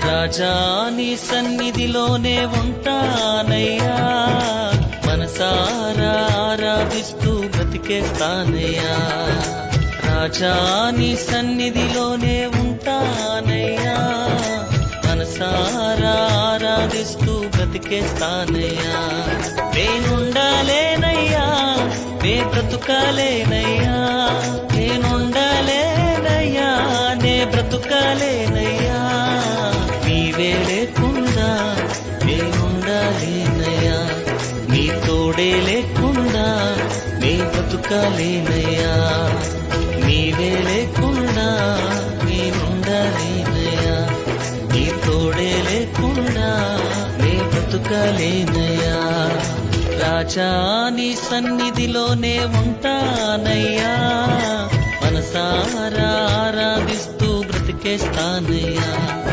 రాజా నీ సన్నిధిలోనే ఉంటానయ్యా, మనసారా ఆరాధిస్తూ బ్రతికేస్తానయ్యా. రాజా నీ సన్నిధిలోనే ఉంటానయ్యా, మనసారా ఆరాధిస్తూ బ్రతికేస్తానయ్యా. నేనుండాలేనయ్యా, నే బ్రతుకాలేనయ్యా, నేనుండాలేనయ్యా, నే బ్రతుకాలేనయ్యా. నీవే లేకుండా నేనుండాలేనయ్యా, నీ తోడే లేకుండా నే బ్రతుకాలేనయ్యా. నీవే లేకుండా నేనుండాలేనయ్యా, నీ తోడే లేకుండా నే బ్రతుకాలేనయ్యా. రాజా నీ సన్నిధిలోనే ఉంటానయ్యా, మనసారా ఆరాధిస్తూ బ్రతికేస్తానయ్యా.